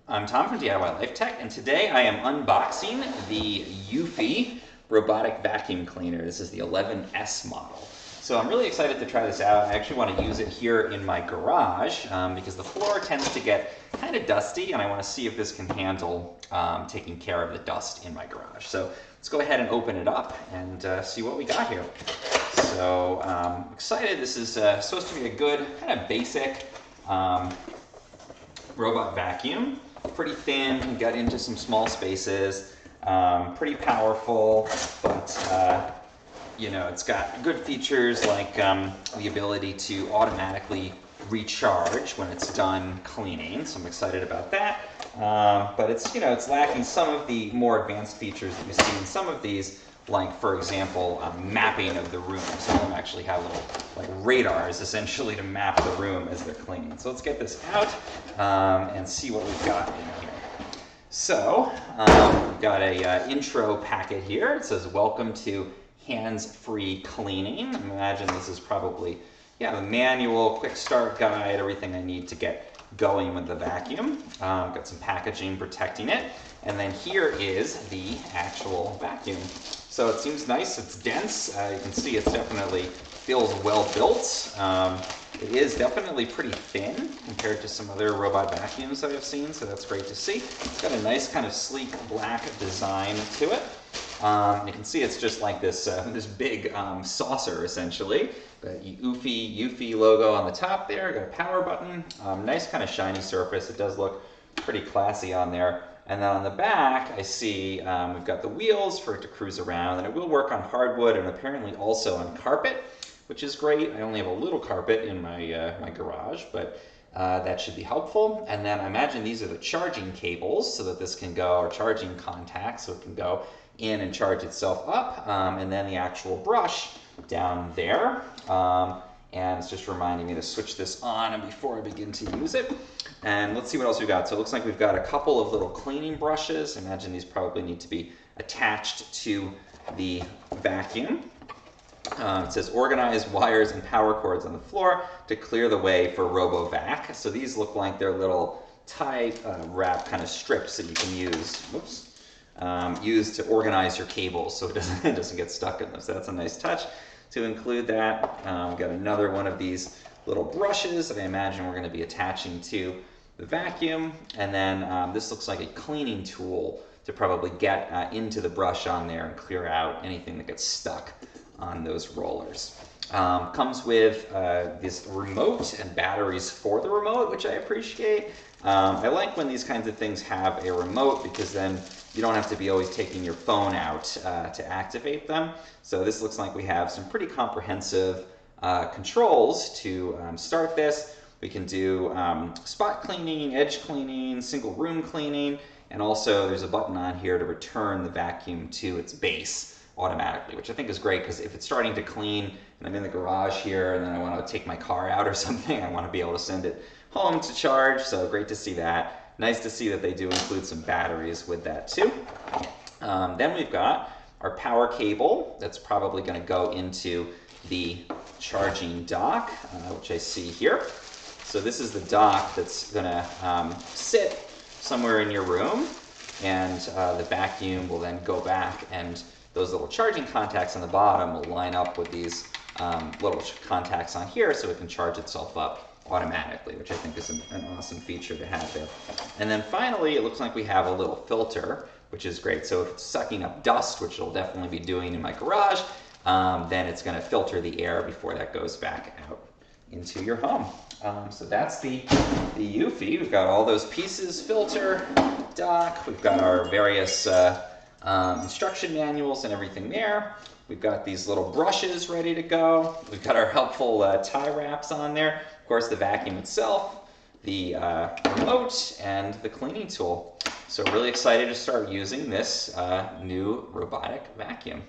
I'm Tom from DIY Life Tech, and today I am unboxing the Eufy robotic vacuum cleaner. This is the 11s model. So I'm really excited to try this out. I actually want to use it here in my garage because the floor tends to get kind of dusty, and I want to see if this can handle taking care of the dust in my garage. So let's go ahead and open it up and see what we got here. So I'm excited. This is supposed to be a good kind of basic robot vacuum. Pretty thin, can get into some small spaces, pretty powerful, but you know, it's got good features like the ability to automatically recharge when it's done cleaning, so I'm excited about that. But it's, you know, it's lacking some of the more advanced features that you see in some of these, like, for example, mapping of the room. Some of them actually have little, like, radars, essentially, to map the room as they're cleaning. So let's get this out and see what we've got in here. So we've got a intro packet here. It says, "Welcome to hands-free cleaning." I imagine this is probably, yeah, a manual, quick start guide, everything I need to get going with the vacuum. Got some packaging protecting it. And then here is the actual vacuum. So it seems nice, it's dense. You can see it's definitely feels well built. It is definitely pretty thin compared to some other robot vacuums that I've seen, so that's great to see. It's got a nice kind of sleek black design to it. You can see it's just like this this big saucer, essentially. The Eufy logo on the top there, got a power button. Nice kind of shiny surface. It does look pretty classy on there. And then on the back, I see we've got the wheels for it to cruise around, and it will work on hardwood and apparently also on carpet, which is great. I only have a little carpet in my my garage, but that should be helpful. And then I imagine these are the charging cables so that this can go, or charging contacts, so it can go in and charge itself up, and then the actual brush down there. And it's just reminding me to switch this on before I begin to use it. And let's see what else we've got. So it looks like we've got a couple of little cleaning brushes. I imagine these probably need to be attached to the vacuum. It says, "Organize wires and power cords on the floor to clear the way for Robovac." So these look like they're little tie wrap kind of strips that you can use. Whoops. Use to organize your cables so it doesn't get stuck in them. So that's a nice touch to include that. We've got another one of these little brushes that I imagine we're going to be attaching to the vacuum. And then this looks like a cleaning tool to probably get into the brush on there and clear out anything that gets stuck on those rollers. Comes with this remote and batteries for the remote, which I appreciate. I like when these kinds of things have a remote because then you don't have to be always taking your phone out to activate them. So this looks like we have some pretty comprehensive controls to start this. We can do spot cleaning, edge cleaning, single room cleaning, and also there's a button on here to return the vacuum to its base automatically, which I think is great because if it's starting to clean and I'm in the garage here and then I want to take my car out or something, I want to be able to send it home to charge. So great to see that. Nice to see that they do include some batteries with that too. Then we've got our power cable that's probably going to go into the charging dock, which I see here. So this is the dock that's going to sit somewhere in your room, and the vacuum will then go back, and those little charging contacts on the bottom will line up with these little contacts on here so it can charge itself up automatically, which I think is an awesome feature to have there. And then finally, it looks like we have a little filter, which is great. So if it's sucking up dust, which it'll definitely be doing in my garage, then it's going to filter the air before that goes back out into your home. So that's the Eufy. We've got all those pieces: filter, dock. We've got our various instruction manuals and everything there. We've got these little brushes ready to go. We've got our helpful tie wraps on there. Of course, the vacuum itself, the remote, and the cleaning tool. So really excited to start using this new robotic vacuum.